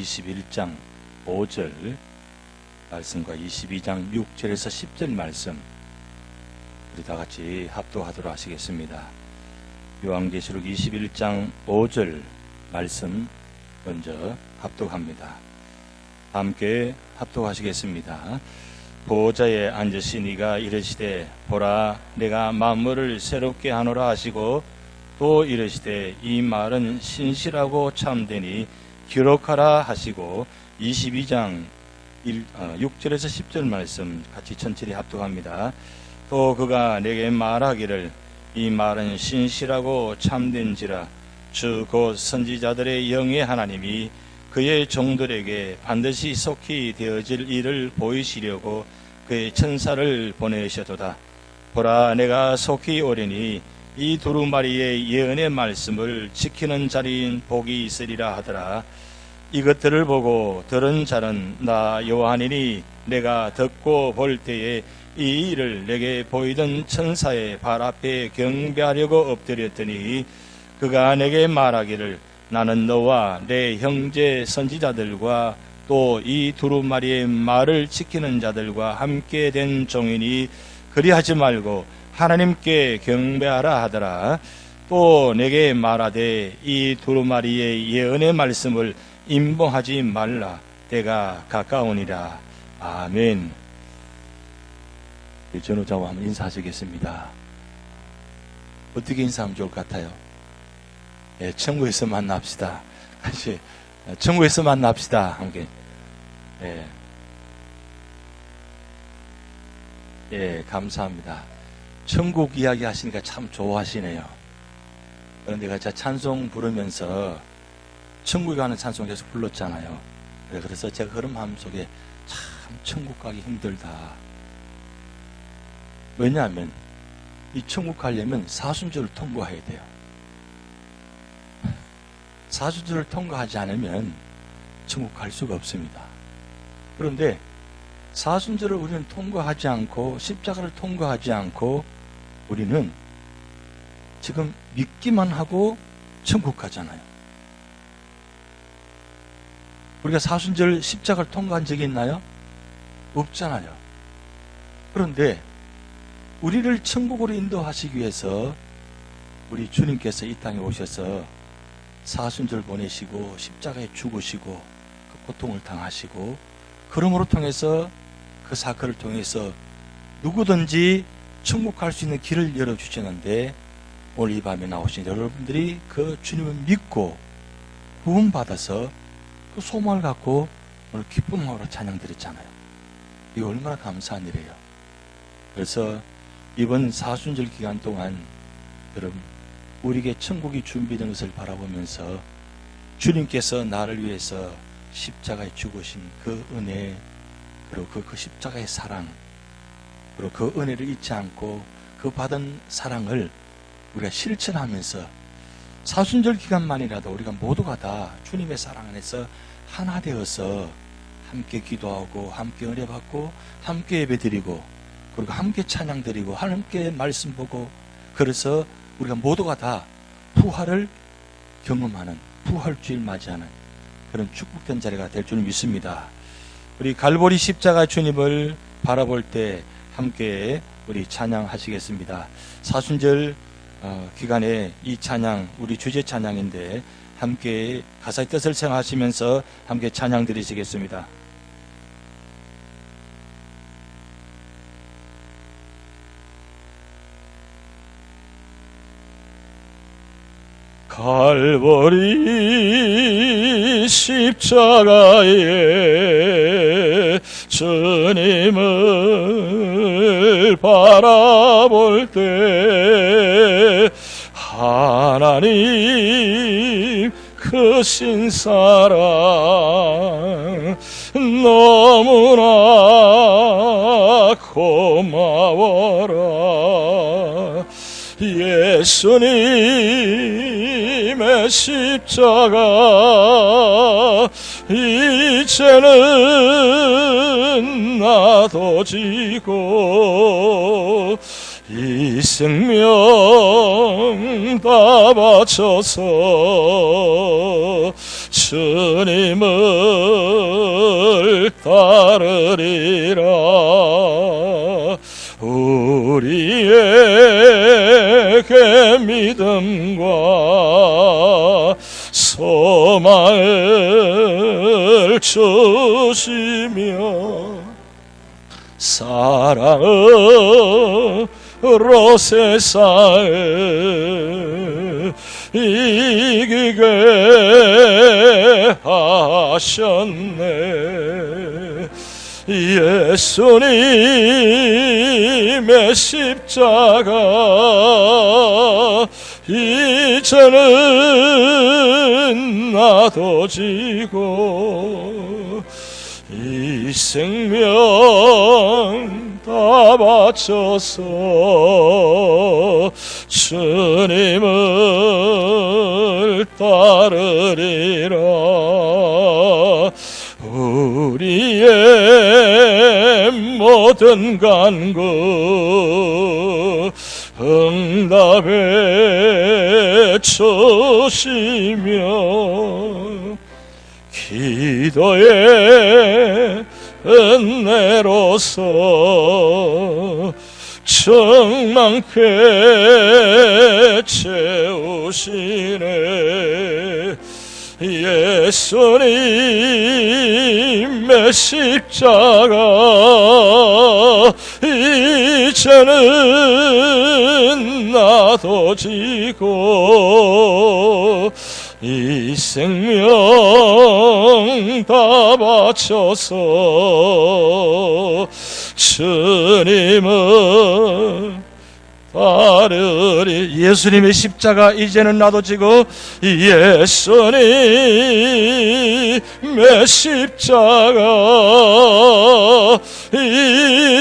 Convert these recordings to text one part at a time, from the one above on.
21장 5절 말씀과 22장 6절에서 10절 말씀 우리 다 같이 합독하도록 하시겠습니다. 요한계시록 21장 5절 말씀 먼저 합독합니다. 함께 합독하시겠습니다. 보호자에 앉으신 이가 이르시되 보라 내가 만물을 새롭게 하노라 하시고 또 이르시되 이 말은 신실하고 참되니 기록하라 하시고 22장 6절에서 10절 말씀 같이 천천히 합독합니다. 또 그가 내게 말하기를 이 말은 신실하고 참된지라 주 곧 선지자들의 영의 하나님이 그의 종들에게 반드시 속히 되어질 일을 보이시려고 그의 천사를 보내셨도다. 보라 내가 속히 오리니 이 두루마리의 예언의 말씀을 지키는 자리인 복이 있으리라 하더라. 이것들을 보고 들은 자는 나 요한이니 내가 듣고 볼 때에 이 일을 내게 보이던 천사의 발 앞에 경배하려고 엎드렸더니 그가 내게 말하기를 나는 너와 내 형제 선지자들과 또 이 두루마리의 말을 지키는 자들과 함께 된 종이니 그리하지 말고 하나님께 경배하라 하더라. 또 내게 말하되 이 두루마리의 예언의 말씀을 임봉하지 말라. 때가 가까우니라. 아멘. 전우자와 한번 인사하시겠습니다. 어떻게 인사하면 좋을 것 같아요? 예, 천국에서 만납시다. 다시 천국에서 만납시다. 함께. 예, 감사합니다. 천국 이야기 하시니까 참 좋아하시네요. 그런데 제가 찬송 부르면서 천국에 가는 찬송 계속 불렀잖아요. 그래서 제가 그런 마음속에 참 천국 가기 힘들다. 왜냐하면 이 천국 가려면 사순절을 통과해야 돼요. 사순절을 통과하지 않으면 천국 갈 수가 없습니다. 그런데 사순절을 우리는 통과하지 않고 십자가를 통과하지 않고 우리는 지금 믿기만 하고 천국 가잖아요. 우리가 사순절 십자가를 통과한 적이 있나요? 없잖아요. 그런데 우리를 천국으로 인도하시기 위해서 우리 주님께서 이 땅에 오셔서 사순절 보내시고 십자가에 죽으시고 그 고통을 당하시고 그러므로 통해서 그 사건을 통해서 누구든지 천국 갈 수 있는 길을 열어주셨는데 오늘 이 밤에 나오신 여러분들이 그 주님을 믿고 구원받아서 그 소망을 갖고 오늘 기쁨으로 찬양 드렸잖아요. 이거 얼마나 감사한 일이에요. 그래서 이번 사순절 기간 동안 여러분 우리에게 천국이 준비된 것을 바라보면서 주님께서 나를 위해서 십자가에 죽으신 그 은혜 그리고 그 십자가의 사랑 그리고 그 은혜를 잊지 않고 그 받은 사랑을 우리가 실천하면서 사순절 기간만이라도 우리가 모두가 다 주님의 사랑 안에서 하나 되어서 함께 기도하고 함께 은혜 받고 함께 예배드리고 그리고 함께 찬양드리고 함께 말씀 보고 그래서 우리가 모두가 다 부활을 경험하는 부활주일 맞이하는 그런 축복된 자리가 될 줄 믿습니다. 우리 갈보리 십자가 주님을 바라볼 때 함께 우리 찬양하시겠습니다. 사순절 기간에 이 찬양 우리 주제 찬양인데 함께 가사의 뜻을 생각하시면서 함께 찬양 드리시겠습니다. 갈보리 십자가에 주님을 바라볼 때 하나님 크신 사랑 너무나 고마워라. 예수님의 십자가 이제는 나도 지고 이 생명 다 바쳐서 주님을 따르리라. 우리에게 믿음과 소망을 주시며 사랑으로 세상을 이기게 하셨네. 예수님의 십자가 이제는 나도 지고 이 생명 다 바쳐서 주님을 따르리라. 우리의 모든 간구 응답해 주시며 기도의 은혜로서 충만케 채우시네. 예수님의 십자가 이제는 나도 지고 이 생명 다 바쳐서 주님을 따르리. 예수님의 십자가 이제는 나도 지고 예수님의 십자가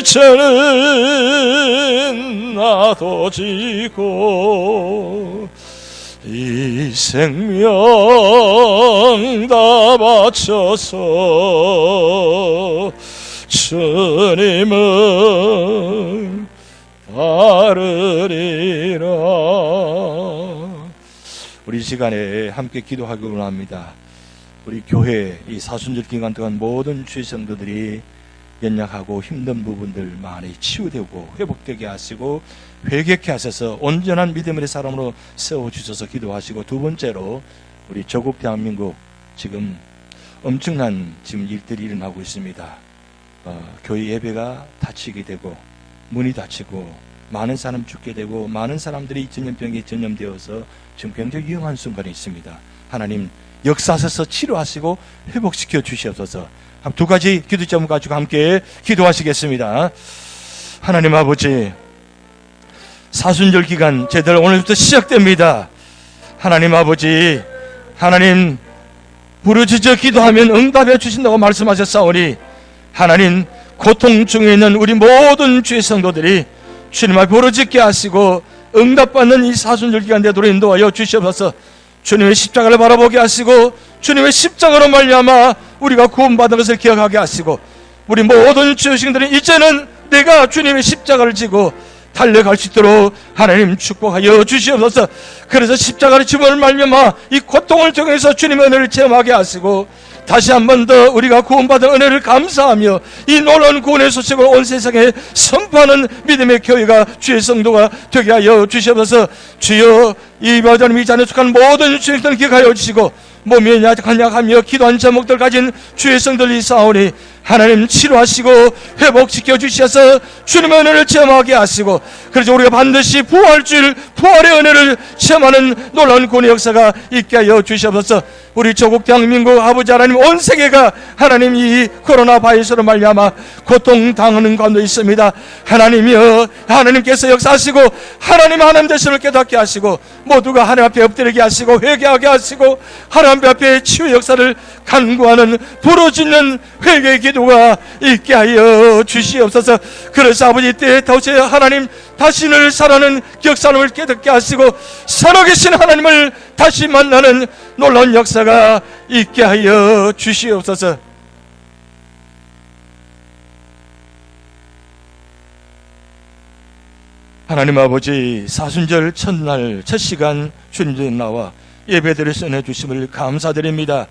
이제는 나도 지고 이 생명 다 바쳐서 주님을 따르리라. 우리 시간에 함께 기도하기 원합니다. 우리 교회 이 사순절 기간 동안 모든 주의 성도들이 연약하고 힘든 부분들 많이 치유되고 회복되게 하시고 회개케 하셔서 온전한 믿음의 사람으로 세워주셔서 기도하시고, 두 번째로 우리 조국 대한민국 지금 엄청난 지금 일들이 일어나고 있습니다. 교회 예배가 닫히게 되고 문이 닫히고 많은 사람 죽게 되고 많은 사람들이 전염병에 전염되어서 지금 굉장히 위험한 순간이 있습니다. 하나님 역사하셔서 치료하시고 회복시켜 주시옵소서. 두 가지 기도 제목 가지고 함께 기도하시겠습니다. 하나님 아버지, 사순절 기간 제대로 오늘부터 시작됩니다. 하나님 아버지, 하나님 부르짖어 기도하면 응답해 주신다고 말씀하셨사오니 하나님 고통 중에 있는 우리 모든 주의 성도들이 주님 앞에 부르짖게 하시고 응답받는 이 사순절 기간 되도록 인도하여 주시옵소서. 주님의 십자가를 바라보게 하시고 주님의 십자가로 말미암아 우리가 구원받은 것을 기억하게 하시고 우리 모든 주의 성도들은 이제는 내가 주님의 십자가를 지고 달려갈 수 있도록 하나님 축복하여 주시옵소서. 그래서 십자가를 지음을 말미암아 이 고통을 통해서 주님의 은혜를 체험하게 하시고 다시 한 번 더 우리가 구원받은 은혜를 감사하며 이 놀라운 구원의 소식을 온 세상에 선포하는 믿음의 교회가 주의 성도가 되게 하여 주시옵소서. 주여, 이 바다님 이 잔에 속한 모든 주의 성도를 기억하여 주시고 몸이 약하며 기도한 제목들 가진 주의 성도들이 싸우니 하나님 치료하시고 회복시켜 주셔서 주님의 은혜를 체험하게 하시고, 그래서 우리가 반드시 부활의 은혜를 체험하는 놀라운 구원의 역사가 있게 하여 주시옵소서. 우리 조국 대한민국 아버지 하나님, 온 세계가 하나님 이 코로나 바이러스로 말미암아 고통당하는 가운데 있습니다. 하나님이여, 하나님께서 역사하시고 하나님 되심을 깨닫게 하시고 모두가 하나님 앞에 엎드리게 하시고 회개하게 하시고 하나님 앞에 치유 역사를 간구하는 부르짖는 회개의 기도가 있게 하여 주시옵소서. 그래서 아버지 때에 다시 하나님 다신을 살아는 역사를 깨닫게 하시고 살아계신 하나님을 다시 만나는 놀라운 역사가 있게 하여 주시옵소서. 하나님 아버지, 사순절 첫날 첫 시간 주님께 나와 예배드릴 수 있는 주심을 감사드립니다.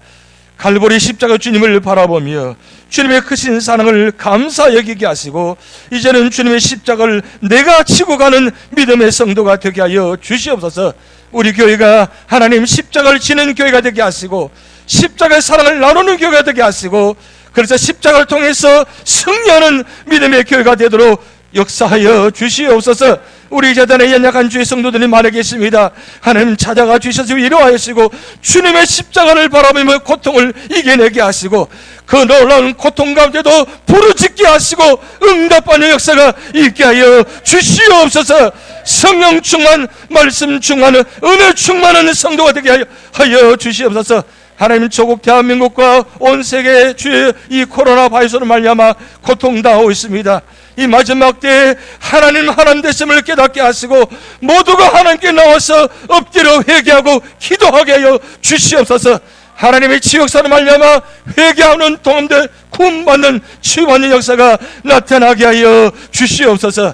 갈보리 십자가 주님을 바라보며 주님의 크신 사랑을 감사 여기게 하시고 이제는 주님의 십자가를 내가 지고 가는 믿음의 성도가 되게 하여 주시옵소서. 우리 교회가 하나님 십자가를 지는 교회가 되게 하시고 십자가의 사랑을 나누는 교회가 되게 하시고 그래서 십자가를 통해서 승리하는 믿음의 교회가 되도록 역사하여 주시옵소서. 우리 재단에 연약한 주의 성도들이 많이 계십니다. 하나님 찾아가 주셔서 위로하시고 주님의 십자가를 바라보며 고통을 이겨내게 하시고 그 놀라운 고통 가운데도 부르짖게 하시고 응답하는 역사가 있게 하여 주시옵소서. 성령 충만, 말씀 충만한, 은혜 충만한 성도가 되게 하여 주시옵소서. 하나님 조국 대한민국과 온 세계 주의 이 코로나 바이러스로 말미암아 고통당하고 있습니다. 이 마지막 때에 하나님 하나님 되심을 깨닫게 하시고 모두가 하나님께 나와서 엎드려 회개하고 기도하게 하여 주시옵소서. 하나님의 지역사로 말미암아 회개하는 동험들 구원받는 치유받는 역사가 나타나게 하여 주시옵소서.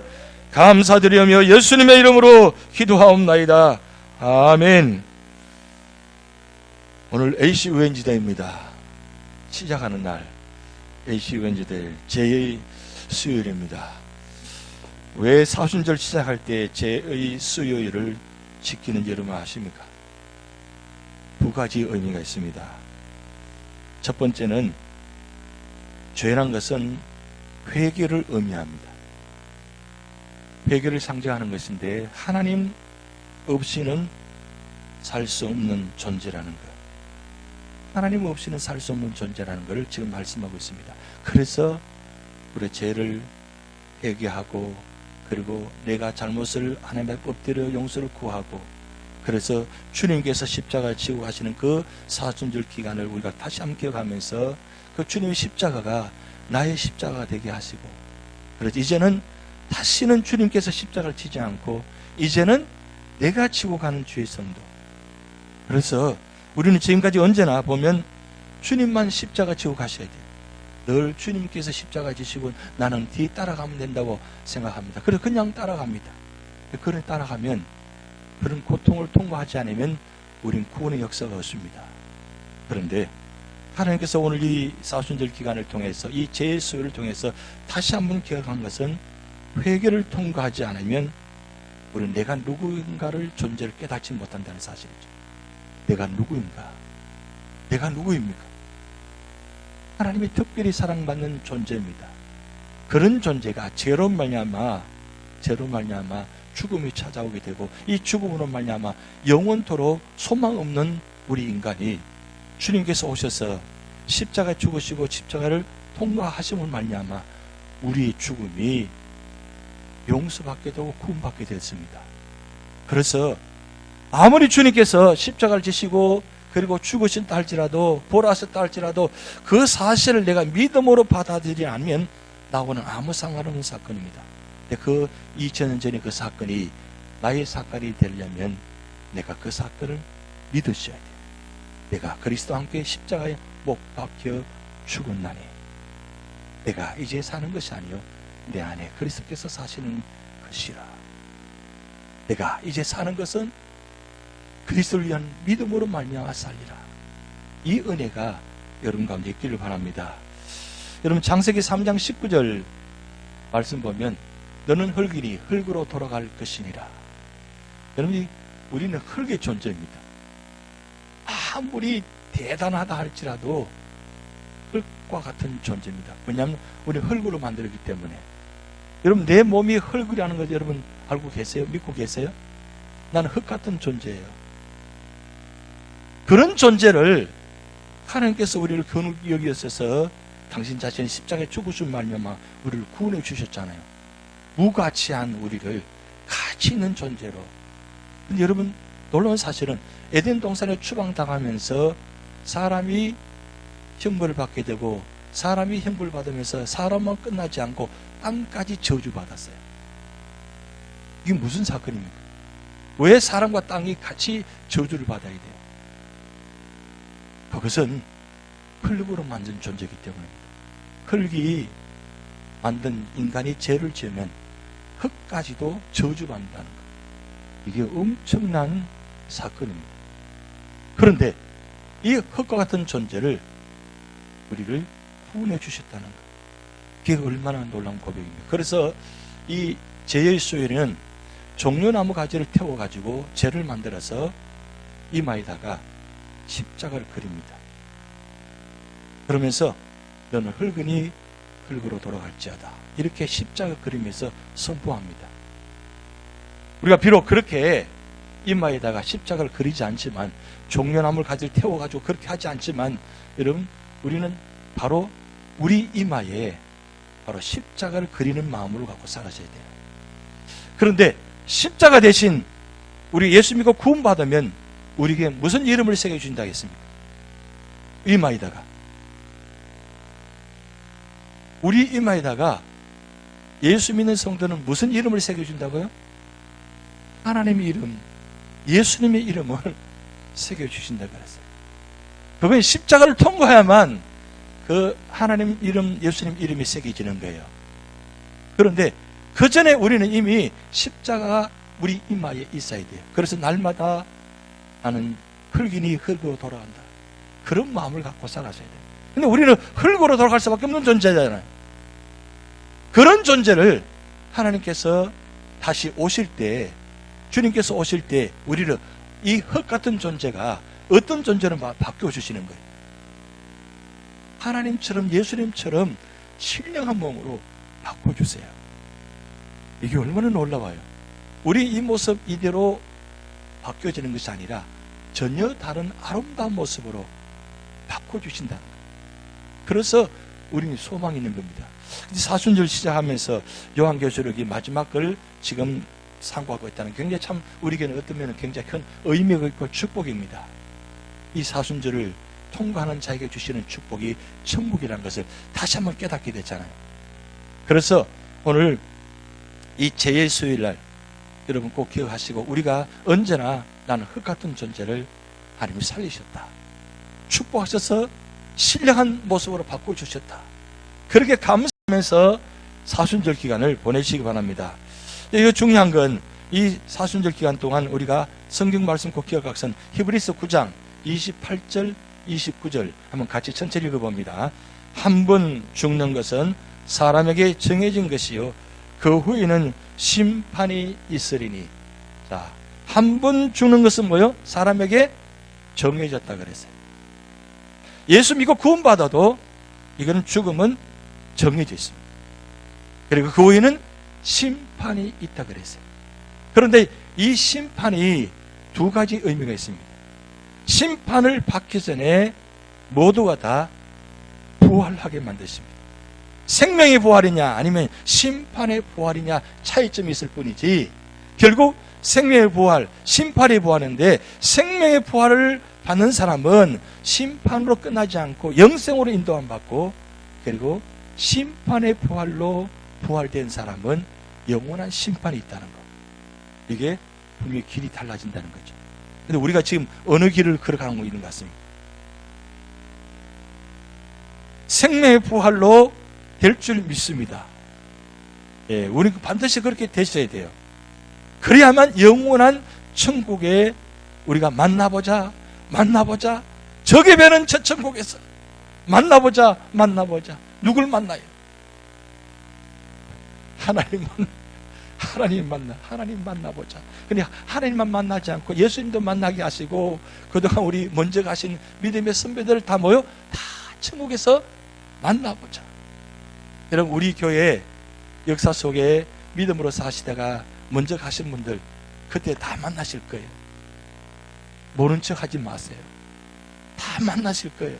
감사드리며 예수님의 이름으로 기도하옵나이다. 아멘. 오늘 AC 웬즈데이입니다. 시작하는 날 AC 웬즈데이 제의 수요일입니다. 왜 사순절 시작할 때 제의 수요일을 지키는지 여러분 아십니까? 두 가지 의미가 있습니다. 첫 번째는 죄란 것은 회개를 의미합니다. 회개를 상징하는 것인데 하나님 없이는 살 수 없는 존재라는 것. 하나님 없이는 살 수 없는 존재라는 것을 지금 말씀하고 있습니다. 그래서 우리 죄를 회개하고 그리고 내가 잘못을 하나님의 법대로 용서를 구하고 그래서 주님께서 십자가를 지고 가시는 그 사순절 기간을 우리가 다시 한번 기억하면서 그 주님의 십자가가 나의 십자가가 되게 하시고 그래서 이제는 다시는 주님께서 십자가를 지지 않고 이제는 내가 지고 가는 주의 성도. 그래서 우리는 지금까지 언제나 보면 주님만 십자가 지고 가셔야 돼요. 늘 주님께서 십자가 지시고 나는 뒤에 따라가면 된다고 생각합니다. 그래서 그냥 따라갑니다. 그런 따라가면 그런 고통을 통과하지 않으면 우린 구원의 역사가 없습니다. 그런데 하나님께서 오늘 이 사순절 기간을 통해서 이 죄의 수요를 통해서 다시 한번 기억한 것은 회개를 통과하지 않으면 우리는 내가 누구인가를 존재를 깨닫지 못한다는 사실이죠. 내가 누구인가? 내가 누구입니까? 하나님이 특별히 사랑받는 존재입니다. 그런 존재가 죄로 말미암아 죽음이 찾아오게 되고 이 죽음으로 말미암아 영원토록 소망 없는 우리 인간이 주님께서 오셔서 십자가에 죽으시고 십자가를 통과하심을 말미암아 우리의 죽음이 용서받게 되고 구원받게 됐습니다. 그래서 아무리 주님께서 십자가를 지시고 그리고 죽으신다 할지라도 보라하셨다 할지라도 그 사실을 내가 믿음으로 받아들이지 않으면 나와는 아무 상관없는 사건입니다. 근데 그 2000년 전에 그 사건이 나의 사건이 되려면 내가 그 사건을 믿으셔야 돼요. 내가 그리스도와 함께 십자가에 못 박혀 죽었나니 내가 이제 사는 것이 아니요 내 안에 그리스도께서 사시는 것이라. 내가 이제 사는 것은 그리스도를 위한 믿음으로 말미암아 살리라. 이 은혜가 여러분 가운데 있기를 바랍니다. 여러분 창세기 3장 19절 말씀 보면 너는 흙이니 흙으로 돌아갈 것이니라. 여러분 우리는 흙의 존재입니다. 아무리 대단하다 할지라도 흙과 같은 존재입니다. 왜냐하면 우리는 흙으로 만들었기 때문에. 여러분 내 몸이 흙이라는 것 여러분 알고 계세요? 믿고 계세요? 나는 흙 같은 존재예요. 그런 존재를 하나님께서 우리를 견고히 여기셔서 당신 자신의 십자가에 죽으신 말미암아 우리를 구원해 주셨잖아요. 무가치한 우리를 가치 있는 존재로. 근데 여러분 놀라운 사실은 에덴 동산에 추방당하면서 사람이 형벌을 받게 되고 사람이 형벌을 받으면서 사람만 끝나지 않고 땅까지 저주받았어요. 이게 무슨 사건입니까? 왜 사람과 땅이 같이 저주를 받아야 돼요? 그것은 흙으로 만든 존재이기 때문입니다. 흙이 만든 인간이 죄를 지으면 흙까지도 저주받는다는 것. 이게 엄청난 사건입니다. 그런데 이 흙과 같은 존재를 우리를 구원해 주셨다는 것. 그게 얼마나 놀라운 고백입니까? 그래서 이 제의 수요일에는 종려나무 가지를 태워가지고 재를 만들어서 이마에다가 십자가를 그립니다. 그러면서 너는 흙으니 흙으로 돌아갈지어다. 이렇게 십자가 그리면서 선포합니다. 우리가 비록 그렇게 이마에다가 십자가를 그리지 않지만, 종려나무를 가지를 태워가지고 그렇게 하지 않지만, 여러분, 우리는 바로 우리 이마에 바로 십자가를 그리는 마음으로 갖고 살아셔야 돼요. 그런데 십자가 대신 우리 예수 믿고 구원받으면 우리에게 무슨 이름을 새겨주신다 했습니까? 이마에다가. 우리 이마에다가 예수 믿는 성도는 무슨 이름을 새겨준다고요? 하나님의 이름, 예수님의 이름을 새겨주신다고 그랬어요. 그건 십자가를 통과해야만 그 하나님 이름, 예수님 이름이 새겨지는 거예요. 그런데 그 전에 우리는 이미 십자가가 우리 이마에 있어야 돼요. 그래서 날마다 나는 흙이니 흙으로 돌아간다. 그런 마음을 갖고 살아셔야 돼요. 근데 우리는 흙으로 돌아갈 수밖에 없는 존재잖아요. 그런 존재를 하나님께서 다시 오실 때, 주님께서 오실 때 우리를 이 흙 같은 존재가 어떤 존재로 바뀌어주시는 거예요. 하나님처럼, 예수님처럼 신령한 몸으로 바꿔주세요. 이게 얼마나 놀라워요. 우리 이 모습 이대로 바뀌어지는 것이 아니라 전혀 다른 아름다운 모습으로 바꿔주신다는 거예요. 그래서 우리는 소망이 있는 겁니다. 사순절 시작하면서 요한계시록이 마지막 걸 지금 상고하고 있다는 게 굉장히 참 우리에게는 어떤 면은 굉장히 큰 의미가 있고 축복입니다. 이 사순절을 통과하는 자에게 주시는 축복이 천국이라는 것을 다시 한번 깨닫게 됐잖아요. 그래서 오늘 이 제의 수요일날 여러분 꼭 기억하시고, 우리가 언제나 나는 흙 같은 존재를 하나님이 살리셨다, 축복하셔서 신령한 모습으로 바꿔주셨다, 그렇게 감사하면서 사순절 기간을 보내시기 바랍니다. 이거 중요한 건 이 사순절 기간 동안 우리가 성경 말씀 꼭 기억하선 히브리서 9장 28절 29절 한번 같이 천천히 읽어봅니다. 한 번 죽는 것은 사람에게 정해진 것이요 그 후에는 심판이 있으리니. 자, 한 번 죽는 것은 뭐요? 사람에게 정해졌다 그랬어요. 예수 믿고 구원받아도 이거는 죽음은 정해져 있습니다. 그리고 그 후에는 심판이 있다 그랬어요. 그런데 이 심판이 두 가지 의미가 있습니다. 심판을 받기 전에 모두가 다 부활하게 만드십니다. 생명의 부활이냐 아니면 심판의 부활이냐 차이점이 있을 뿐이지, 결국 생명의 부활, 심판의 부활인데, 생명의 부활을 받는 사람은 심판으로 끝나지 않고 영생으로 인도함 받고, 그리고 심판의 부활로 부활된 사람은 영원한 심판이 있다는 것. 이게 분명히 길이 달라진다는 거죠. 근데 우리가 지금 어느 길을 걸어가고 있는 것 같습니다. 생명의 부활로 될 줄 믿습니다. 예, 우리 반드시 그렇게 되셔야 돼요. 그래야만 영원한 천국에 우리가 만나보자. 적의 배는 저 천국에서 만나보자. 누굴 만나요? 하나님 만나보자. 근데 하나님만 만나지 않고 예수님도 만나게 하시고, 그동안 우리 먼저 가신 믿음의 선배들 다 모여 다 천국에서 만나보자. 여러분, 우리 교회 역사 속에 믿음으로 사시다가 먼저 가신 분들 그때 다 만나실 거예요. 모른 척 하지 마세요. 다 만나실 거예요.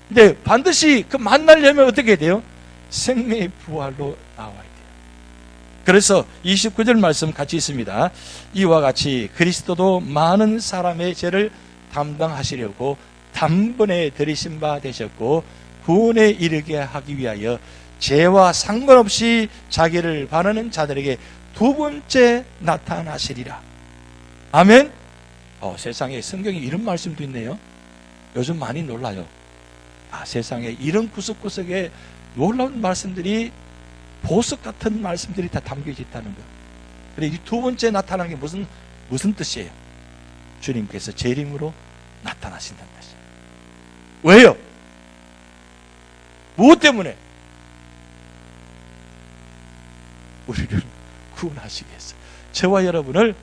근데 반드시 그 만나려면 어떻게 돼요? 생명의 부활로 나와야 돼요. 그래서 29절 말씀 같이 있습니다. 이와 같이 그리스도도 많은 사람의 죄를 담당하시려고 단번에 들이신 바 되셨고, 구원에 이르게 하기 위하여 죄와 상관없이 자기를 바라는 자들에게 두 번째 나타나시리라. 아멘. 세상에 성경에 이런 말씀도 있네요. 요즘 많이 놀라요. 세상에 이런 구석구석에 놀라운 말씀들이, 보석 같은 말씀들이 다 담겨져 있다는 것. 그런데 이 두 번째 나타나는 게 무슨 뜻이에요? 주님께서 재림으로 나타나신다는 것이에요. 왜요? 무엇 때문에? 우리를 구원하시기 위해서, 저와 여러분을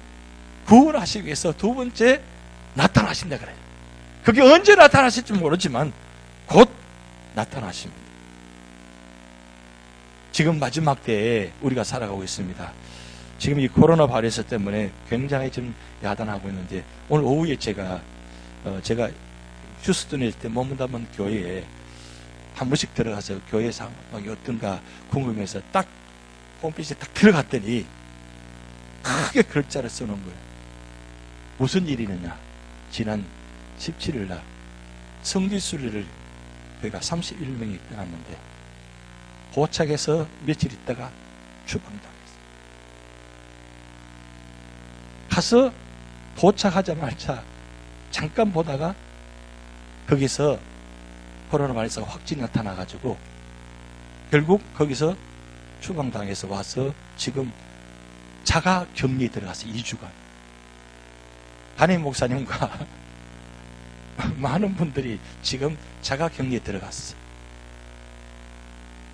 구원하시기 위해서 두 번째 나타나신다 그래요. 그게 언제 나타나실지 모르지만 곧 나타나십니다. 지금 마지막 때에 우리가 살아가고 있습니다. 지금 이 코로나 바이러스 때문에 굉장히 좀 야단하고 있는데, 오늘 오후에 제가 휴스턴에 있을 때 머문다면 교회에 한 번씩 들어가서 교회 상황이 어떤가 궁금해서 딱 홈페이지에 딱 들어갔더니 크게 글자를 써놓은 거예요. 무슨 일이 있느냐? 지난 17일 날 성지순례를 저희가 31명이 떠났는데 도착해서 며칠 있다가 추방당했어요. 가서 도착하자마자 잠깐 보다가 거기서 코로나 바이러스가 확진이 나타나가지고 결국 거기서 추방당해서 와서 지금 자가 격리에 들어가서 2주간 담임 목사님과 많은 분들이 지금 자가 격리에 들어갔어요.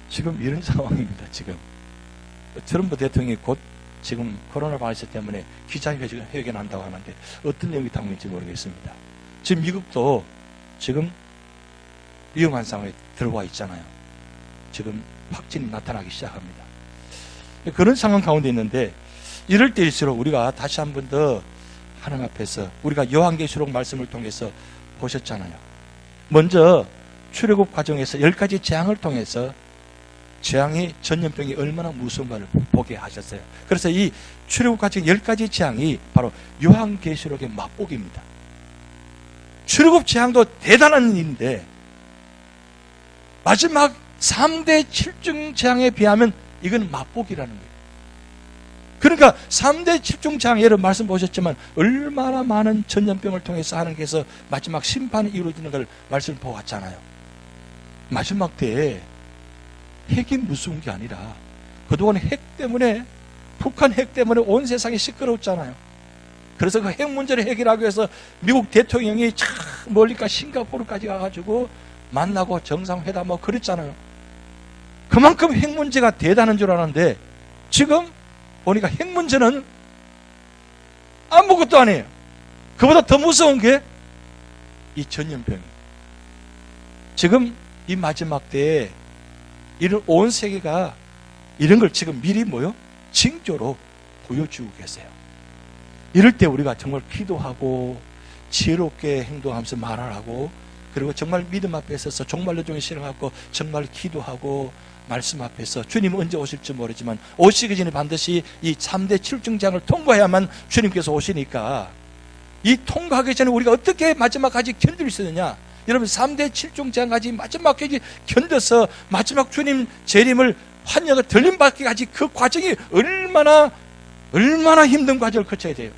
지금 이런 상황입니다. 지금 트럼프 대통령이 곧 지금 코로나 바이러스 때문에 기자회견 한다고 하는데 어떤 내용이 담긴지 모르겠습니다. 지금 미국도 지금 위험한 상황에 들어와 있잖아요. 지금 확진이 나타나기 시작합니다. 그런 상황 가운데 있는데, 이럴 때일수록 우리가 다시 한 번 더 하나님 앞에서, 우리가 요한계시록 말씀을 통해서 보셨잖아요. 먼저 출애굽 과정에서 10가지 재앙을 통해서 재앙이, 전염병이 얼마나 무서운가를 보게 하셨어요. 그래서 이 출애굽 과정 10가지 재앙이 바로 요한계시록의 맛보기입니다. 출애굽 재앙도 대단한 일인데 마지막 3대 7중 재앙에 비하면 이건 맛보기라는 거예요. 그러니까 3대 7중 재앙, 여러분 말씀 보셨지만 얼마나 많은 전염병을 통해서 하나님께서 마지막 심판이 이루어지는 걸 말씀 보았잖아요. 마지막 때에 핵이 무서운 게 아니라 그동안 핵 때문에, 북한 핵 때문에 온 세상이 시끄러웠잖아요. 그래서 그 핵 문제를 해결하기 위해서 미국 대통령이 참 멀리까 싱가포르까지 가가지고 만나고 정상회담하고 그랬잖아요. 그만큼 핵 문제가 대단한 줄 알았는데 지금 보니까 핵 문제는 아무것도 아니에요. 그보다 더 무서운 게 이 전염병이에요. 지금 이 마지막 때에 이런 온 세계가 이런 걸 지금 미리 징조로 보여주고 계세요. 이럴 때 우리가 정말 기도하고 지혜롭게 행동하면서 말하라고, 그리고 정말 믿음 앞에 서서 종말로 종에 실행하고 정말 기도하고 말씀 앞에서, 주님은 언제 오실지 모르지만 오시기 전에 반드시 이 3대 7중장을 통과해야만 주님께서 오시니까, 이 통과하기 전에 우리가 어떻게 마지막까지 견딜 수 있느냐. 여러분 3대 7중장까지 마지막까지 견뎌서 마지막 주님 재림을 환영을 들림받기까지 그 과정이 얼마나 힘든 과정을 거쳐야 돼요.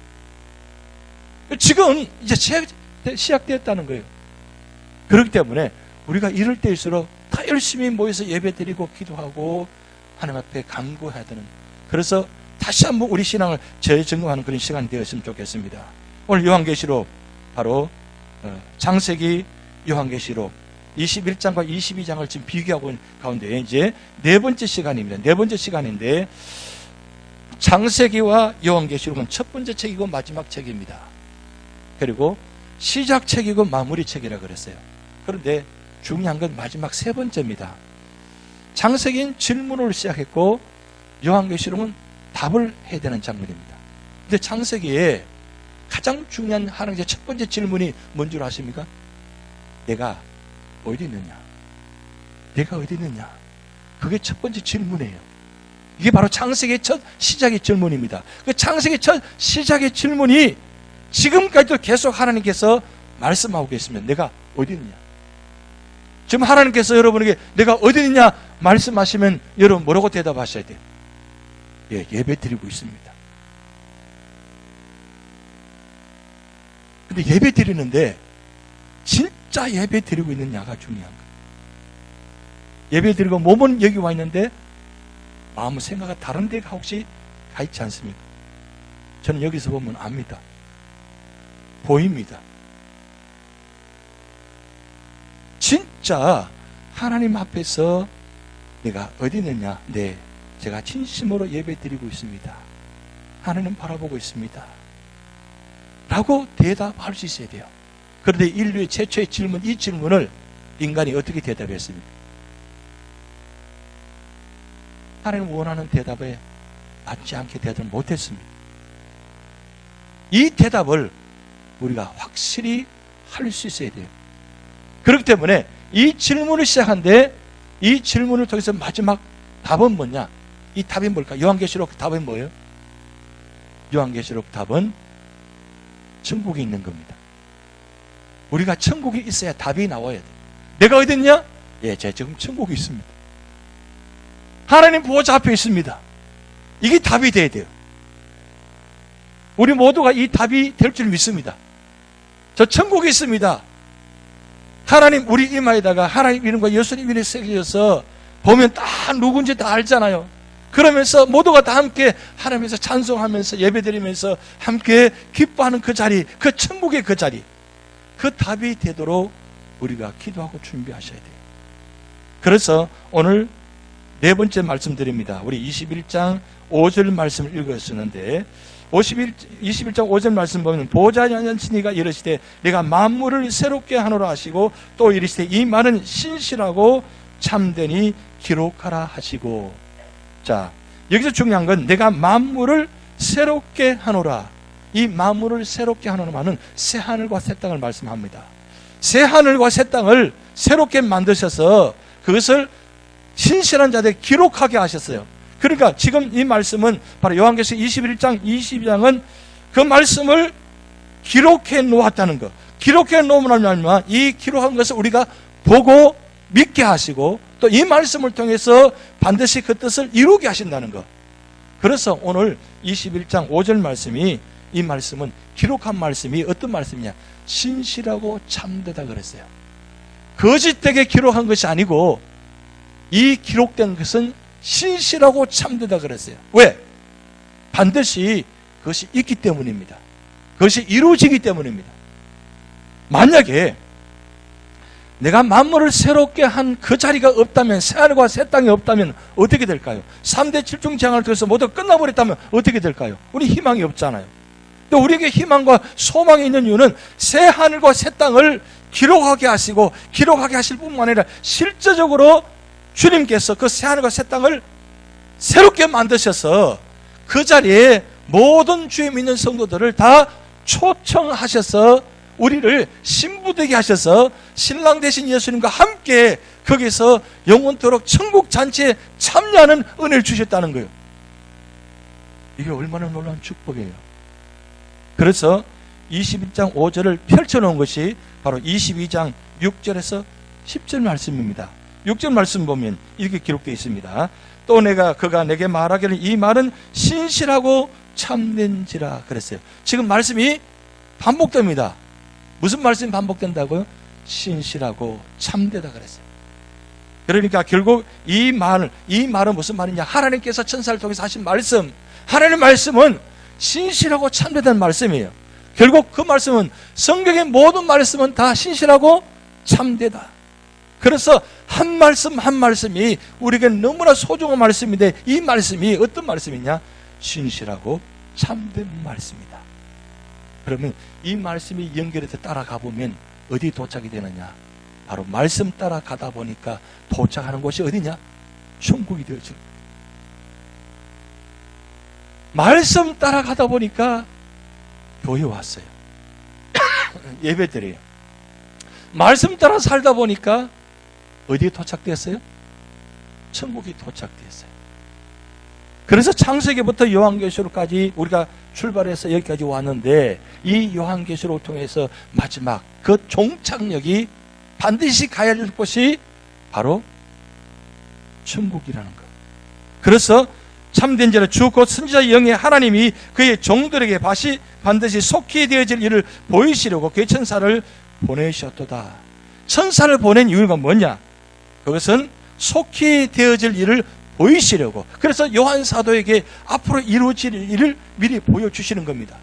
지금 이제 시작되었다는 거예요. 그렇기 때문에 우리가 이럴 때일수록 더 열심히 모여서 예배드리고 기도하고 하나님 앞에 간구해야 되는, 그래서 다시 한번 우리 신앙을 재점검하는 그런 시간이 되었으면 좋겠습니다. 오늘 요한계시록, 바로 창세기 요한계시록 21장과 22장을 지금 비교하고 있는 가운데 이제 네 번째 시간입니다. 네 번째 시간인데, 창세기와 요한계시록은 첫 번째 책이고 마지막 책입니다. 그리고 시작책이고 마무리책이라고 그랬어요. 그런데 중요한 건 마지막 세 번째입니다. 창세기는 질문으로 시작했고 요한계시록은 답을 해야 되는 장면입니다. 근데 창세기에 가장 중요한 하나님의 첫 번째 질문이 뭔 줄 아십니까? 내가 어디 있느냐? 내가 어디 있느냐? 그게 첫 번째 질문이에요. 이게 바로 창세기의 첫 시작의 질문입니다. 그 창세기의 첫 시작의 질문이 지금까지도 계속 하나님께서 말씀하고 계시면 내가 어디 있느냐? 지금 하나님께서 여러분에게 내가 어디 있느냐 말씀하시면 여러분 뭐라고 대답하셔야 돼요? 예, 예배 드리고 있습니다. 근데 예배 드리는데 진짜 예배 드리고 있느냐가 중요한 거예요. 예배 드리고 몸은 여기 와 있는데 마음은 생각은 다른 데가 혹시 가 있지 않습니까? 저는 여기서 보면 압니다. 보입니다. 묻자. 하나님 앞에서 내가 어디 있느냐? 네, 제가 진심으로 예배 드리고 있습니다. 하나님 바라보고 있습니다. 라고 대답할 수 있어야 돼요. 그런데 인류의 최초의 질문, 이 질문을 인간이 어떻게 대답했습니까? 하나님 원하는 대답에 맞지 않게 대답을 못했습니다. 이 대답을 우리가 확실히 할 수 있어야 돼요. 그렇기 때문에 이 질문을 시작한데 이 질문을 통해서 마지막 답은 뭐냐? 이 답이 뭘까? 요한계시록 답은 뭐예요? 요한계시록 답은 천국에 있는 겁니다. 우리가 천국에 있어야 답이 나와야 돼. 내가 어디 있냐? 예, 제가 지금 천국에 있습니다. 하나님 보호자 앞에 있습니다. 이게 답이 돼야 돼요. 우리 모두가 이 답이 될 줄 믿습니다. 저 천국에 있습니다. 하나님 우리 이마에다가 하나님 이름과 예수님 이름이 새겨져서 보면 다 누군지 다 알잖아요. 그러면서 모두가 다 함께 하나님에서 찬송하면서 예배드리면서 함께 기뻐하는 그 자리, 그 천국의 그 자리, 그 답이 되도록 우리가 기도하고 준비하셔야 돼요. 그래서 오늘 네 번째 말씀드립니다. 우리 21장 5절 말씀을 읽었었는데 21장 5절 말씀 보면 보좌에 신이가 이르시되 내가 만물을 새롭게 하노라 하시고 또 이르시되 이 말은 신실하고 참되니 기록하라 하시고. 자, 여기서 중요한 건 내가 만물을 새롭게 하노라. 이 만물을 새롭게 하노라 말은 새 하늘과 새 땅을 말씀합니다. 새 하늘과 새 땅을 새롭게 만드셔서 그것을 신실한 자들에게 기록하게 하셨어요. 그러니까 지금 이 말씀은 바로 요한계시록 21장, 22장은 그 말씀을 기록해 놓았다는 것. 기록해 놓으면 이 기록한 것을 우리가 보고 믿게 하시고 또 이 말씀을 통해서 반드시 그 뜻을 이루게 하신다는 것. 그래서 오늘 21장 5절 말씀이 이 말씀은 기록한 말씀이 어떤 말씀이냐? 신실하고 참되다 그랬어요. 거짓되게 기록한 것이 아니고 이 기록된 것은 신실하고 참되다 그랬어요. 왜? 반드시 그것이 있기 때문입니다. 그것이 이루어지기 때문입니다. 만약에 내가 만물을 새롭게 한 그 자리가 없다면, 새하늘과 새 땅이 없다면 어떻게 될까요? 3대 7중 재앙을 통해서 모두 끝나버렸다면 어떻게 될까요? 우리 희망이 없잖아요. 또 우리에게 희망과 소망이 있는 이유는 새 하늘과 새 땅을 기록하게 하시고 기록하게 하실 뿐만 아니라 실제적으로 주님께서 그 새 하늘과 새 땅을 새롭게 만드셔서 그 자리에 모든 주에 믿는 성도들을 다 초청하셔서 우리를 신부되게 하셔서 신랑 되신 예수님과 함께 거기서 영원토록 천국 잔치에 참여하는 은혜를 주셨다는 거예요. 이게 얼마나 놀라운 축복이에요. 그래서 21장 5절을 펼쳐놓은 것이 바로 22장 6절에서 10절 말씀입니다. 6절 말씀 보면 이렇게 기록되어 있습니다. 또 그가 내게 말하기를 이 말은 신실하고 참된지라 그랬어요. 지금 말씀이 반복됩니다. 무슨 말씀이 반복된다고요? 신실하고 참되다 그랬어요. 그러니까 결국 이 말은 무슨 말이냐? 하나님께서 천사를 통해서 하신 말씀, 하나님의 말씀은 신실하고 참되다는 말씀이에요. 결국 그 말씀은 성경의 모든 말씀은 다 신실하고 참되다. 그래서 한 말씀 한 말씀이 우리에게 너무나 소중한 말씀인데 이 말씀이 어떤 말씀이냐? 신실하고 참된 말씀이다. 그러면 이 말씀이 연결해서 따라가 보면 어디 도착이 되느냐? 바로 말씀 따라가다 보니까 도착하는 곳이 어디냐? 천국이 되어져. 말씀 따라가다 보니까 교회 왔어요. 예배드려요. 말씀 따라 살다 보니까 어디에 도착됐어요? 천국이 도착됐어요. 그래서 창세기부터 요한계시록까지 우리가 출발해서 여기까지 왔는데 이 요한계시록을 통해서 마지막 그 종착역이 반드시 가야 할 곳이 바로 천국이라는 것. 그래서 참된 자는 주 곧 선지자 영의 하나님이 그의 종들에게 반드시 속히 되어질 일을 보이시려고 그의 천사를 보내셨도다. 천사를 보낸 이유가 뭐냐? 그것은 속히 되어질 일을 보이시려고. 그래서 요한 사도에게 앞으로 이루어질 일을 미리 보여주시는 겁니다.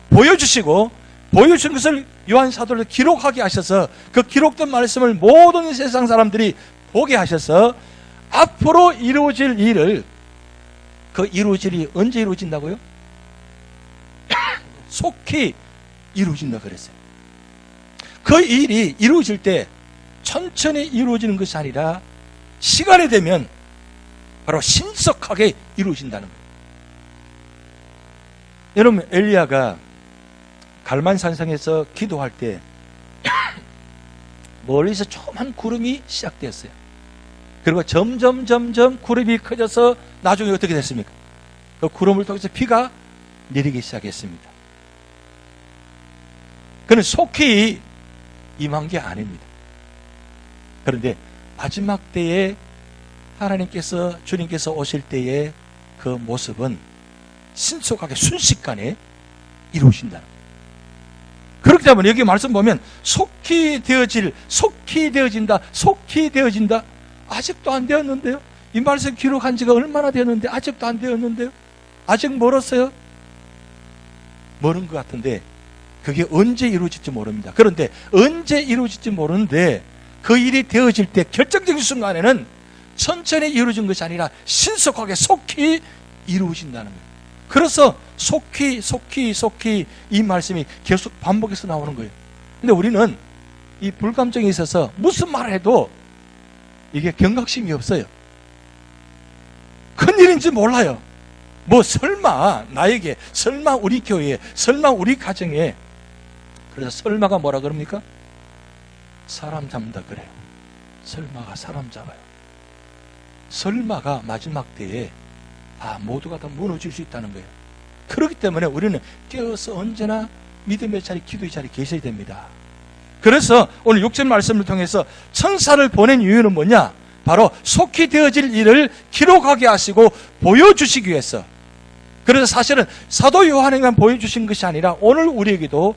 보여주시고 보여주신 것을 요한 사도를 기록하게 하셔서 그 기록된 말씀을 모든 세상 사람들이 보게 하셔서 앞으로 이루어질 일을, 그 이루어질 일이 언제 이루어진다고요? 속히 이루어진다 그랬어요. 그 일이 이루어질 때 천천히 이루어지는 것이 아니라 시간이 되면 바로 신속하게 이루어진다는 거예요. 여러분, 엘리야가 갈만산성에서 기도할 때 멀리서 조그만 구름이 시작되었어요. 그리고 점점 구름이 커져서 나중에 어떻게 됐습니까? 그 구름을 통해서 비가 내리기 시작했습니다. 그는 속히 임한 게 아닙니다. 그런데 마지막 때에 하나님께서, 주님께서 오실 때의 그 모습은 신속하게 순식간에 이루어진다는 거예요. 그렇기 때문에 여기 말씀 보면 속히 되어질, 속히 되어진다, 속히 되어진다. 아직도 안 되었는데요. 이 말씀 기록한 지가 얼마나 되었는데 아직도 안 되었는데요. 아직 멀었어요. 멀은 것 같은데 그게 언제 이루어질지 모릅니다. 그런데 언제 이루어질지 모르는데 그 일이 되어질 때 결정적인 순간에는 천천히 이루어진 것이 아니라 신속하게 속히 이루어진다는 거예요. 그래서 속히 이 말씀이 계속 반복해서 나오는 거예요. 근데 우리는 이 불감정에 있어서 무슨 말을 해도 이게 경각심이 없어요. 큰일인지 몰라요. 뭐 설마 나에게, 설마 우리 교회에, 설마 우리 가정에. 그래서 설마가 뭐라 그럽니까? 사람 잡는다 그래요. 설마가 사람 잡아요. 설마가 마지막 때에 모두가 다 무너질 수 있다는 거예요. 그렇기 때문에 우리는 깨어서 언제나 믿음의 자리, 기도의 자리에 계셔야 됩니다. 그래서 오늘 6절 말씀을 통해서 천사를 보낸 이유는 뭐냐? 바로 속히 되어질 일을 기록하게 하시고 보여주시기 위해서. 그래서 사실은 사도 요한에게만 보여주신 것이 아니라 오늘 우리에게도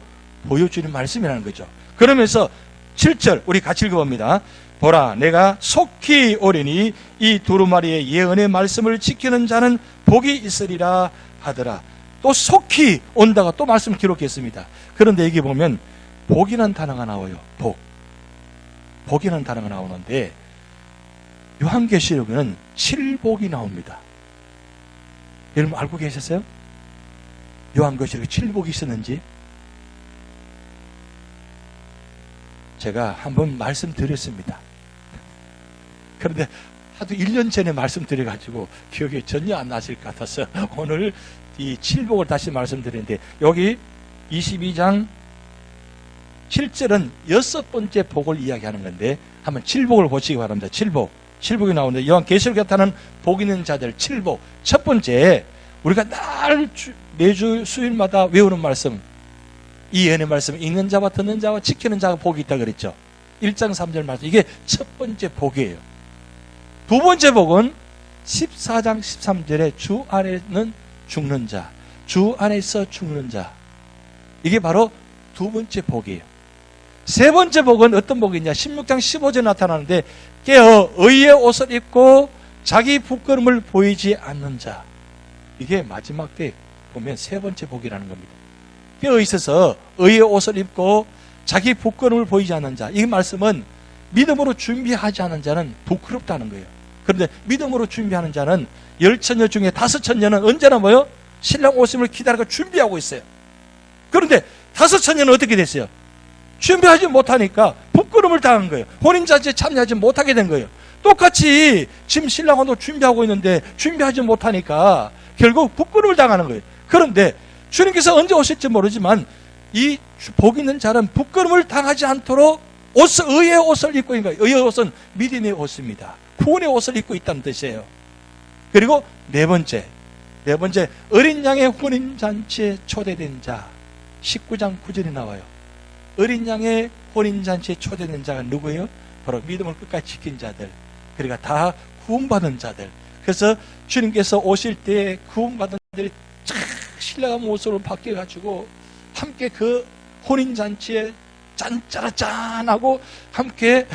보여주는 말씀이라는 거죠. 그러면서 7절 우리 같이 읽어봅니다. 보라, 내가 속히 오리니 이 두루마리의 예언의 말씀을 지키는 자는 복이 있으리라 하더라. 또 속히 온다가 또 말씀 기록했습니다. 그런데 여기 보면 복이라는 단어가 나와요. 복이라는 단어가 나오는데 요한계시록에는 7복이 나옵니다. 여러분 알고 계셨어요? 요한계시록에 7복이 있었는지? 제가 한번 말씀드렸습니다. 그런데 하도 1년 전에 말씀드려가지고 기억이 전혀 안 나실 것 같아서 오늘 이 7복을 다시 말씀드리는데, 여기 22장 7절은 6번째 복을 이야기하는 건데 한번 7복을 보시기 바랍니다. 7복이 나오는데 요한계시록에 나타나는 복 있는 자들 7복. 첫 번째, 우리가 매주 수요일마다 외우는 말씀, 이 예언의 말씀, 읽는 자와 듣는 자와 지키는 자가 복이 있다 그랬죠. 1장 3절 말씀, 이게 첫 번째 복이에요. 두 번째 복은 14장 13절에 주 안에는 죽는 자, 주 안에서 죽는 자, 이게 바로 두 번째 복이에요. 세 번째 복은 어떤 복이냐? 16장 15절에 나타나는데 깨어 의의 옷을 입고 자기 부끄러움을 보이지 않는 자, 이게 마지막 때 보면 세 번째 복이라는 겁니다. 깨어 있어서 의의 옷을 입고 자기 부끄러움을 보이지 않는 자, 이 말씀은 믿음으로 준비하지 않은 자는 부끄럽다는 거예요. 그런데 믿음으로 준비하는 자는 10처녀 중에 5처녀는 언제나 뭐요? 신랑 오심을 기다리고 준비하고 있어요. 그런데 5처녀는 어떻게 됐어요? 준비하지 못하니까 부끄러움을 당한 거예요. 혼인잔치에 참여하지 못하게 된 거예요. 똑같이 지금 신랑도 준비하고 있는데 준비하지 못하니까 결국 부끄러움을 당하는 거예요. 그런데 주님께서 언제 오실지 모르지만 이 복 있는 자는 부끄러움을 당하지 않도록 의의 옷을 입고 있는 거예요. 의의 옷은 믿음의 옷입니다. 구원의 옷을 입고 있다는 뜻이에요. 그리고 네 번째 어린 양의 혼인잔치에 초대된 자, 19장 9절이 나와요. 어린 양의 혼인잔치에 초대된 자가 누구예요? 바로 믿음을 끝까지 지킨 자들, 그러니까 다 구원받은 자들. 그래서 주님께서 오실 때 구원받은 자들이 쫙 신랑의 모습으로 바뀌어가지고 함께 그 혼인잔치에 짠짜라짠하고 함께,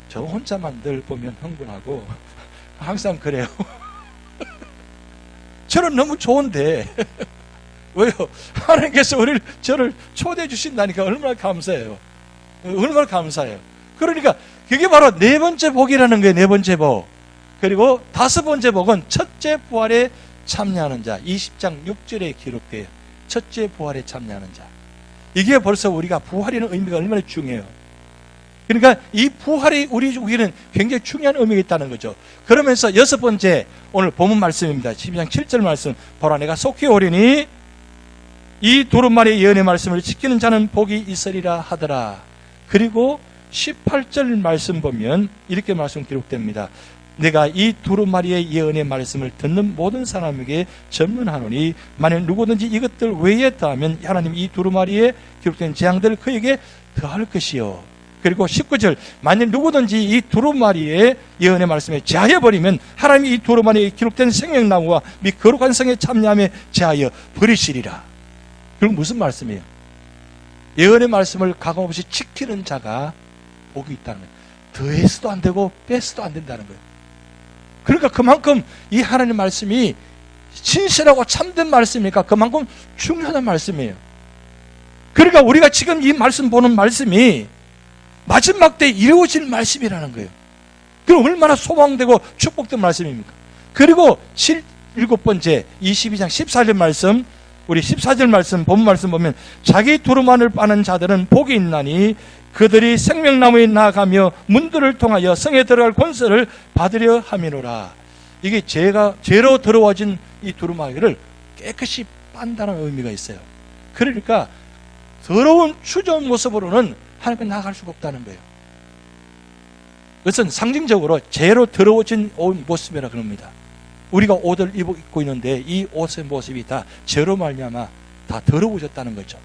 저 혼자만 늘 보면 흥분하고 항상 그래요. 저는 너무 좋은데 왜요? 하나님께서 저를 초대해 주신다니까 얼마나 감사해요. 얼마나 감사해요. 그러니까 그게 바로 네 번째 복이라는 거예요. 네 번째 복. 그리고 다섯 번째 복은 첫째 부활에 참여하는 자. 20장 6절에 기록돼요. 첫째 부활에 참여하는 자. 이게 벌써 우리가 부활이라는 의미가 얼마나 중요해요. 그러니까 이 부활이 우리에게는 굉장히 중요한 의미가 있다는 거죠. 그러면서 여섯 번째 오늘 본문 말씀입니다. 12장 7절 말씀. 보라 내가 속히 오리니 이 두루마리의 예언의 말씀을 지키는 자는 복이 있으리라 하더라. 그리고 18절 말씀 보면 이렇게 말씀 기록됩니다. 내가 이 두루마리의 예언의 말씀을 듣는 모든 사람에게 전문하노니 만약 누구든지 이것들 외에 더하면 하나님 이 두루마리에 기록된 재앙들을 그에게 더할 것이요. 그리고 19절 만약 누구든지 이 두루마리의 예언의 말씀에 제하여버리면 하나님이 이 두루마리에 기록된 생명나무와 및 거룩한 성에 참여함에 제하여 버리시리라. 그럼 무슨 말씀이에요? 예언의 말씀을 가감없이 지키는 자가 복이 있다는 거예요. 더해서도 안 되고 뺏어도 안 된다는 거예요. 그러니까 그만큼 이 하나님 말씀이 신실하고 참된 말씀이니까 그만큼 중요한 말씀이에요. 그러니까 우리가 지금 이 말씀 보는 말씀이 마지막 때 이루어질 말씀이라는 거예요. 그럼 얼마나 소망되고 축복된 말씀입니까? 그리고 일곱 번째 22장 14절 말씀, 우리 14절 말씀, 본 말씀 보면 자기 두루마리를 빠는 자들은 복이 있나니 그들이 생명나무에 나아가며 문들을 통하여 성에 들어갈 권세를 받으려 함이로라. 이게 죄로 더러워진 이 두루마리를 깨끗이 빤다는 의미가 있어요. 그러니까 더러운 추저온 모습으로는 하나님께 나아갈 수가 없다는 거예요. 그것은 상징적으로 죄로 더러워진 옷 모습이라 그럽니다. 우리가 옷을 입고 있는데 이 옷의 모습이 다 죄로 말미암아 다 더러워졌다는 거죠.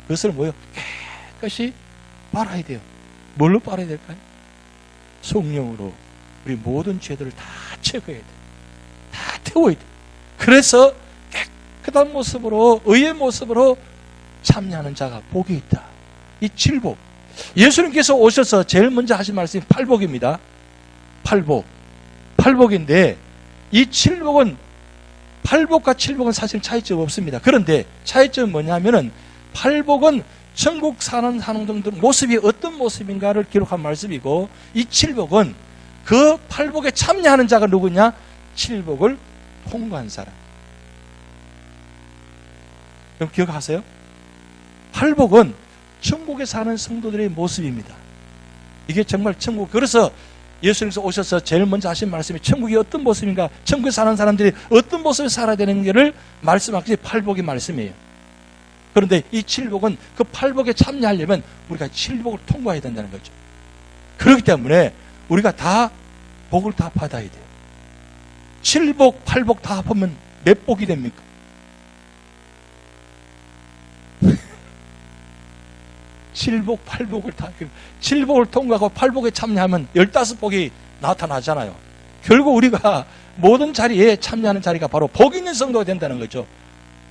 그것을 뭐요? 깨끗이 빨아야 돼요. 뭘로 빨아야 될까요? 성령으로 우리 모든 죄들을 다 제거해야 돼요. 다 태워야 돼요. 그래서 깨끗한 모습으로 의의 모습으로 참여하는 자가 복이 있다. 이 칠복. 예수님께서 오셔서 제일 먼저 하신 말씀이 팔복입니다. 팔복. 팔복인데 이 칠복은 팔복과 칠복은 사실 차이점이 없습니다. 그런데 차이점은 뭐냐면은 팔복은 천국 사는 사람들 모습이 어떤 모습인가를 기록한 말씀이고 이 칠복은 그 팔복에 참여하는 자가 누구냐? 칠복을 통과한 사람. 그럼 기억하세요? 팔복은 천국에 사는 성도들의 모습입니다. 이게 정말 천국. 그래서 예수님께서 오셔서 제일 먼저 하신 말씀이 천국이 어떤 모습인가, 천국에 사는 사람들이 어떤 모습을 살아야 되는 것을 말씀하기 팔복의 말씀이에요. 그런데 이 칠복은 그 팔복에 참여하려면 우리가 칠복을 통과해야 된다는 거죠. 그렇기 때문에 우리가 다 복을 다 받아야 돼요. 칠복, 팔복 다 합하면 몇 복이 됩니까? 칠복, 팔복을 다, 칠복을 통과하고 팔복에 참여하면 15복이 나타나잖아요. 결국 우리가 모든 자리에 참여하는 자리가 바로 복 있는 성도가 된다는 거죠.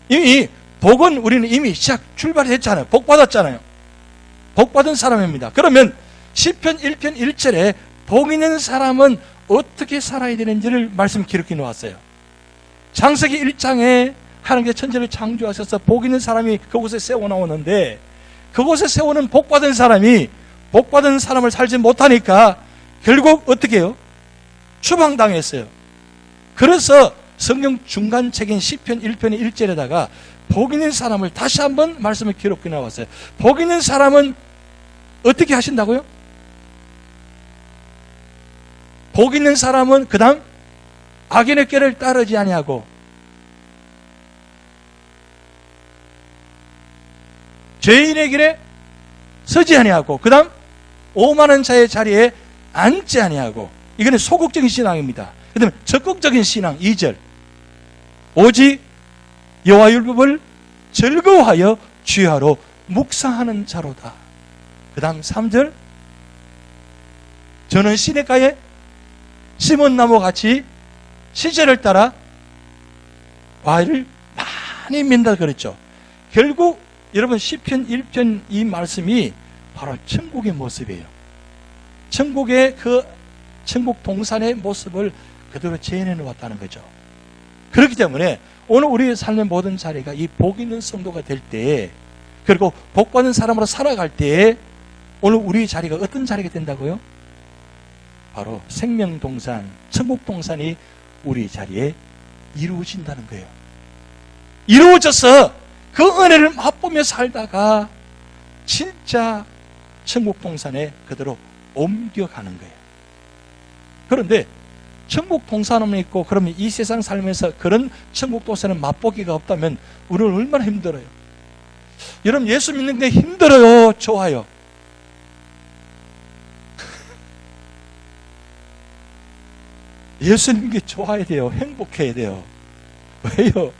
이미 복은 우리는 이미 출발했잖아요. 복 받았잖아요. 복 받은 사람입니다. 그러면 시편 1편 1절에 복 있는 사람은 어떻게 살아야 되는지를 말씀 기록해 놓았어요. 창세기 1장에 하나님께서 천지를 창조하셔서 복 있는 사람이 그곳에 세워 나오는데 그곳에 세우는 복 받은 사람이 복 받은 사람을 살지 못하니까 결국 어떻게 해요? 추방당했어요. 그래서 성경 중간책인 시편 1편의 1절에다가 복 있는 사람을 다시 한번 말씀을 기록해 나왔어요. 복 있는 사람은 어떻게 하신다고요? 복 있는 사람은 그 다음 악인의 길을 따르지 아니하고 죄인의 길에 서지 아니하고 그 다음 오만한 자의 자리에 앉지 아니하고. 이거는 소극적인 신앙입니다. 그 다음에 적극적인 신앙 2절 오직 여호와 율법을 즐거워하여 주야로 묵상하는 자로다. 그 다음 3절 저는 시냇가에 심은 나무같이 시절을 따라 과일을 많이 민다 그랬죠. 결국 여러분 시편 1편 이 말씀이 바로 천국의 모습이에요. 천국의 그 천국 동산의 모습을 그대로 재현해 놓았다는 거죠. 그렇기 때문에 오늘 우리의 삶의 모든 자리가 이 복 있는 성도가 될 때, 그리고 복 받는 사람으로 살아갈 때 오늘 우리의 자리가 어떤 자리가 된다고요? 바로 생명동산, 천국동산이 우리 자리에 이루어진다는 거예요. 이루어져서 그 은혜를 맛보며 살다가 진짜 천국동산에 그대로 옮겨가는 거예요. 그런데 천국동산은 있고 그러면 이 세상 살면서 그런 천국동산을 맛보기가 없다면 우리는 얼마나 힘들어요. 여러분, 예수 믿는 게 힘들어요? 좋아요? 예수님인 게 좋아야 돼요? 행복해야 돼요? 왜요?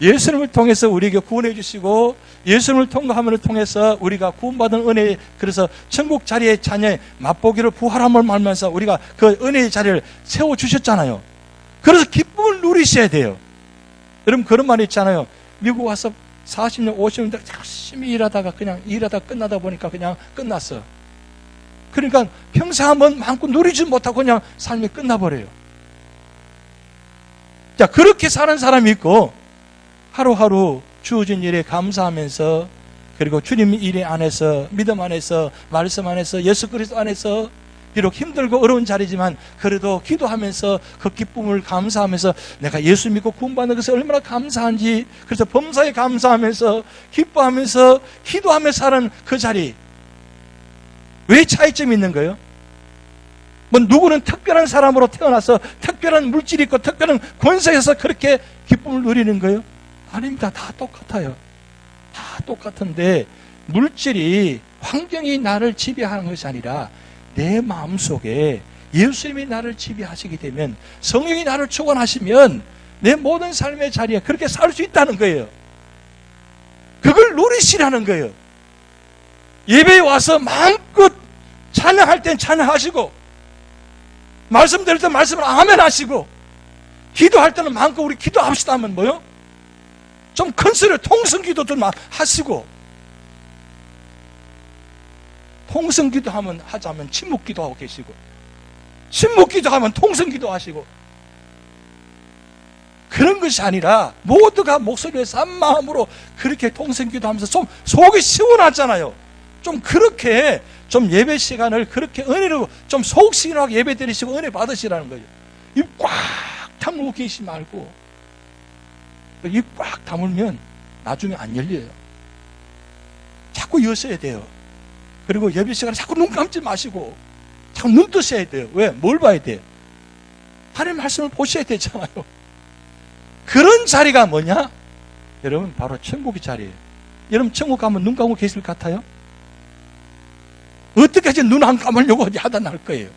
예수님을 통해서 우리에게 구원해 주시고 예수님을 통과함을 통해서 우리가 구원받은 은혜, 그래서 천국 자리의 자녀의 맛보기를 부활함을 말면서 우리가 그 은혜의 자리를 세워주셨잖아요. 그래서 기쁨을 누리셔야 돼요. 여러분, 그런 말이 있잖아요. 미국 와서 40년, 50년 열심히 일하다가 그냥 일하다 끝나다 보니까 그냥 끝났어. 그러니까 평생 한번 마음껏 누리지 못하고 그냥 삶이 끝나버려요. 자, 그렇게 사는 사람이 있고 하루하루 주어진 일에 감사하면서, 그리고 주님 일 안에서, 믿음 안에서, 말씀 안에서, 예수 그리스도 안에서 비록 힘들고 어려운 자리지만 그래도 기도하면서 그 기쁨을 감사하면서 내가 예수 믿고 구원받는 것에 얼마나 감사한지, 그래서 범사에 감사하면서 기뻐하면서 기도하면서 사는 그 자리, 왜 차이점이 있는 거예요? 뭐 누구는 특별한 사람으로 태어나서 특별한 물질이 있고 특별한 권세에서 그렇게 기쁨을 누리는 거예요? 아닙니다. 다 똑같아요. 다 똑같은데 물질이, 환경이 나를 지배하는 것이 아니라 내 마음속에 예수님이 나를 지배하시게 되면, 성령이 나를 축원하시면 내 모든 삶의 자리에 그렇게 살 수 있다는 거예요. 그걸 누리시라는 거예요. 예배에 와서 마음껏 찬양할 땐 찬양하시고, 말씀 드릴 때 말씀을 아멘 하시고, 기도할 때는 마음껏 우리 기도합시다 하면 뭐요? 좀 큰 소리로 통성기도 좀 하시고, 통성기도 하자면 침묵기도 하고 계시고, 침묵기도 하면 통성기도 하시고, 그런 것이 아니라 모두가 목소리에 싼 마음으로 그렇게 통성기도 하면서 좀 속이 시원하잖아요. 좀 그렇게 좀 예배 시간을 그렇게 은혜로 좀 속 시원하게 예배 드리시고 은혜 받으시라는 거예요. 입 꽉 다물고 계시지 말고, 입 꽉 다물면 나중에 안 열려요. 자꾸 여셔야 돼요. 그리고 예배 시간에 자꾸 눈 감지 마시고 자꾸 눈 뜨셔야 돼요. 왜? 뭘 봐야 돼요? 하나님 말씀을 보셔야 되잖아요. 그런 자리가 뭐냐? 여러분, 바로 천국의 자리예요. 여러분, 천국 가면 눈 감고 계실 것 같아요? 어떻게 하지 눈 안 감으려고 하다 날 거예요.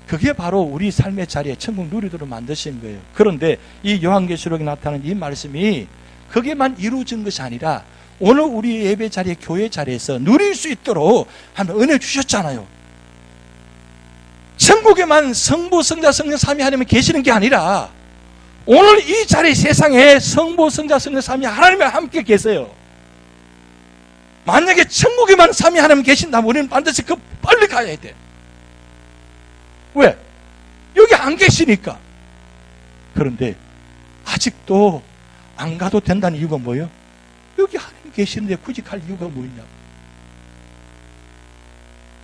그게 바로 우리 삶의 자리에 천국 누리도록 만드신 거예요. 그런데 이 요한계시록에 나타나는 이 말씀이 그게만 이루어진 것이 아니라 오늘 우리 예배 자리에, 교회 자리에서 누릴 수 있도록 하는 은혜 주셨잖아요. 천국에만 성부, 성자, 성령, 삼위 하나님이 계시는 게 아니라 오늘 이 자리 세상에 성부, 성자, 성령, 삼위 하나님이 함께 계세요. 만약에 천국에만 삼위 하나님 계신다면 우리는 반드시 빨리 가야 돼. 왜? 여기 안 계시니까. 그런데 아직도 안 가도 된다는 이유가 뭐예요? 여기 하나님 계시는데 굳이 갈 이유가 뭐냐?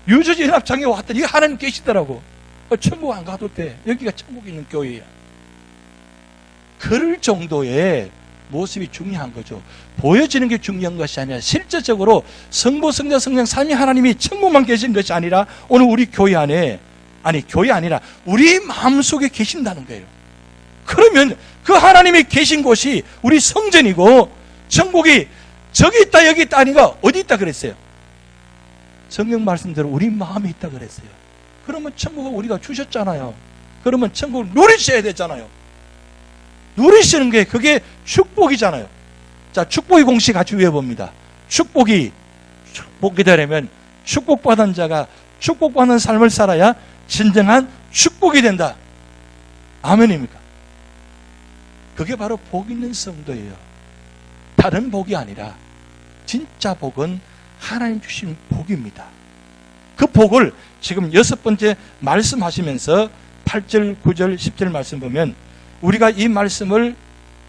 유저지 연합장에 왔더니 여기 하나님 계시더라고. 천국 안 가도 돼. 여기가 천국에 있는 교회야. 그럴 정도의 모습이 중요한 거죠. 보여지는 게 중요한 것이 아니라 실제적으로 성부, 성자, 성령, 삼위 하나님이 천국만 계신 것이 아니라 오늘 우리 교회 안에, 교회 아니라 우리 마음속에 계신다는 거예요. 그러면 그 하나님이 계신 곳이 우리 성전이고, 천국이 저기 있다 여기 있다 아니가 어디 있다 그랬어요? 성경 말씀대로 우리 마음에 있다 그랬어요. 그러면 천국을 우리가 주셨잖아요. 그러면 천국을 누리셔야 되잖아요. 누리시는 게 그게 축복이잖아요. 자, 축복의 공식 같이 외워봅니다. 축복이 되려면 축복받은 자가 축복받는 삶을 살아야 진정한 축복이 된다. 아멘입니까? 그게 바로 복 있는 성도예요. 다른 복이 아니라 진짜 복은 하나님 주신 복입니다. 그 복을 지금 6번째 말씀하시면서 8절, 9절, 10절 말씀 보면 우리가 이 말씀을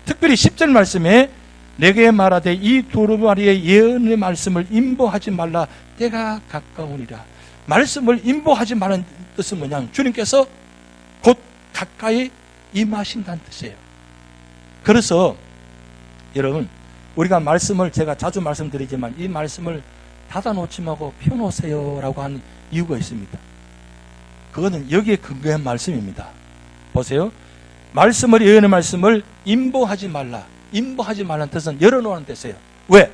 특별히 10절 말씀에 내게 말하되 이 두루마리의 예언의 말씀을 임보하지 말라 때가 가까우니라. 말씀을 임보하지 말라는 뜻은 뭐냐? 주님께서 곧 가까이 임하신다는 뜻이에요. 그래서 여러분 우리가 말씀을 제가 자주 말씀드리지만 이 말씀을 닫아놓지 말고 펴놓으세요라고 하는 이유가 있습니다. 그거는 여기에 근거한 말씀입니다. 보세요. 말씀을 예언의 말씀을 임보하지 말라. 임보하지 말라는 뜻은 열어놓는 뜻이에요. 왜?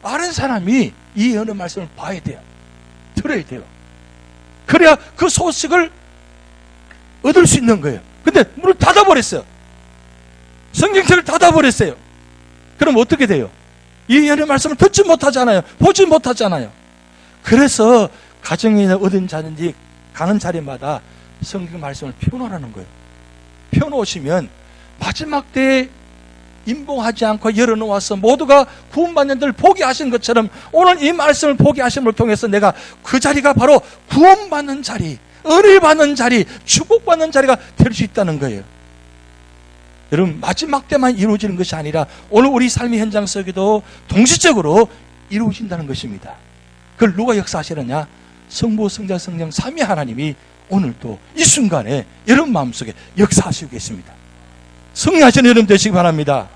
다른 사람이 이 예언의 말씀을 봐야 돼요. 들어야 돼요. 그래야 그 소식을 얻을 수 있는 거예요. 근데 문을 닫아버렸어요. 성경책을 닫아버렸어요. 그럼 어떻게 돼요? 이 예언의 말씀을 듣지 못하잖아요. 보지 못하잖아요. 그래서 가정에 얻은 자든지 가는 자리마다 성경 말씀을 펴놓으라는 거예요. 펴놓으시면 마지막 때에 임봉하지 않고 열어놓아서 모두가 구원받는 들 보게 하신 것처럼 오늘 이 말씀을 보게 하심을 통해서 내가 그 자리가 바로 구원받는 자리, 은혜 받는 자리, 축복받는 자리가 될 수 있다는 거예요. 여러분 마지막 때만 이루어지는 것이 아니라 오늘 우리 삶의 현장 속에도 동시적으로 이루어진다는 것입니다. 그걸 누가 역사하시느냐? 성부, 성자, 성령 삼위 하나님이 오늘도 이 순간에 여러분 마음속에 역사하시고 계십니다. 승리하시는 여러분 되시기 바랍니다.